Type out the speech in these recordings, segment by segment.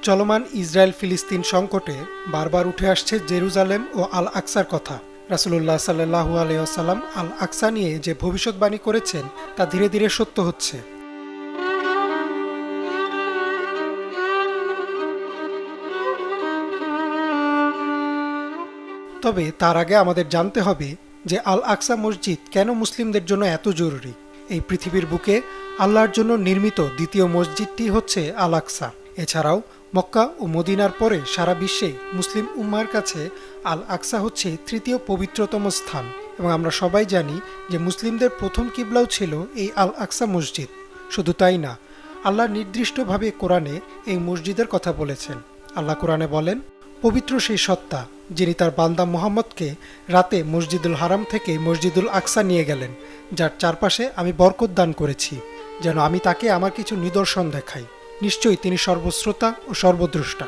চলমান ইসরায়েল ফিলিস্তিন সংকটে বারবার উঠে আসছে জেরুজালেম ও আল আকসার কথা। রাসূলুল্লাহ সাল্লাল্লাহু আলাইহি ওয়াসাল্লাম আল আকসা নিয়ে যে ভবিষ্যৎবাণী করেছেন তা ধীরে ধীরে সত্য হচ্ছে। তবে তার আগে আমাদের জানতে হবে যে আল আকসা মসজিদ কেন মুসলিমদের জন্য এত জরুরি। এই পৃথিবীর বুকে আল্লাহর জন্য নির্মিত দ্বিতীয় মসজিদটি হচ্ছে আল আকসা। এছাড়াও মক্কা ও মদিনার পরে সারা বিশ্বে মুসলিম উম্মার কাছে আল আকসা হচ্ছে তৃতীয় পবিত্রতম স্থান, এবং আমরা সবাই জানি যে মুসলিমদের প্রথম কিবলাও ছিল এই আল আকসা মসজিদ। শুধু তাই না, আল্লাহ নির্দিষ্টভাবে কোরআনে এই মসজিদের কথা বলেছেন। আল্লাহ কোরআনে বলেন, পবিত্র সেই সত্তা যিনি তার বান্দা মুহাম্মদকে রাতে মসজিদুল হারাম থেকে মসজিদুল আকসা নিয়ে গেলেন, যার চারপাশে আমি বরকত দান করেছি, যেন আমি তাকে আমার কিছু নিদর্শন দেখাই। নিশ্চয়ই তিনি সর্বশ্রোতা ও সর্বদ্রষ্টা।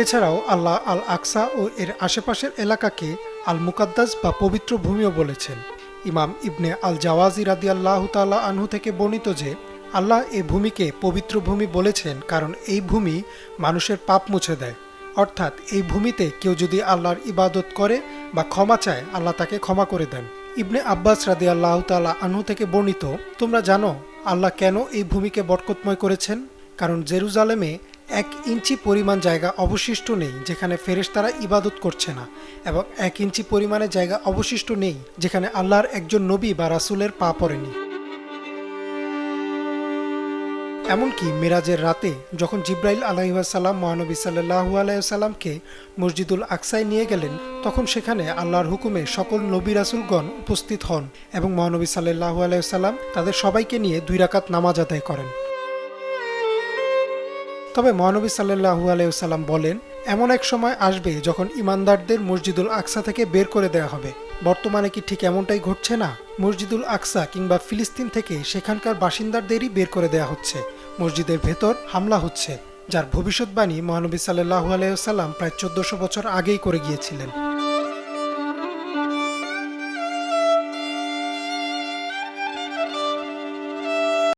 এছাড়াও আল্লাহ আল আকসা ও এর আশেপাশের এলাকাকে আল মুকাদ্দাস বা পবিত্র ভূমিও বলেছেন। ইমাম ইবনে আল জাওয়াজি রাদিয়াল্লাহু তাআলা আনহু থেকে বর্ণিত যে আল্লাহ এই ভূমিকে পবিত্র ভূমি বলেছেন কারণ এই ভূমি মানুষের পাপ মুছে দেয়। অর্থাৎ এই ভূমিতে কেউ যদি আল্লাহর ইবাদত করে বা ক্ষমা চায়, আল্লাহ তাকে ক্ষমা করে দেন। ইবনে আব্বাস রাদিয়াল্লাহু তাআলা আনহু থেকে বর্ণিত, তোমরা জানো আল্লাহ কেন এই ভূমিকে বরকতময় করেছেন? কারণ জেরুজালেমে 1 ইঞ্চি পরিমাণ জায়গা অবশিষ্ট নেই যেখানে ফেরেশতারা ইবাদত করছে না, এবং 1 ইঞ্চি পরিমাণে জায়গা অবশিষ্ট নেই যেখানে আল্লাহর একজন নবী বা রাসূলের পা পড়েনি। এমনকি মিরাজের রাতে যখন জিব্রাইল আলাইহিসসালাম মহানবী সাল্লাল্লাহু আলাইহি সাল্লামকে মসজিদুল আকসায় নিয়ে গেলেন, তখন সেখানে আল্লাহর হুকুমে সকল নবী রাসূলগণ উপস্থিত হন এবং মহানবী সাল্লাল্লাহু আলাইহি সাল্লাম তাদের সবাইকে নিয়ে 2 রাকাত নামাজ আদায় করেন। তবে মহানবী সাল্লাল্লাহু আলাইহি সাল্লাম বলেন, এমন এক সময় আসবে যখন ইমানদারদের মসজিদুল আকসা থেকে বের করে দেওয়া হবে। বর্তমানে কি ঠিক এমনটাই ঘটছে না? মসজিদুল আকসা কিংবা ফিলিস্তিন থেকে সেখানকার বাসিন্দাদেরই বের করে দেওয়া হচ্ছে, মসজিদের ভেতর হামলা হচ্ছে, যার ভবিষ্যৎবাণী মহানবী সাল্লাল্লাহু আলাইহি সাল্লাম প্রায় 1400 বছর আগেই করে গিয়েছিলেন।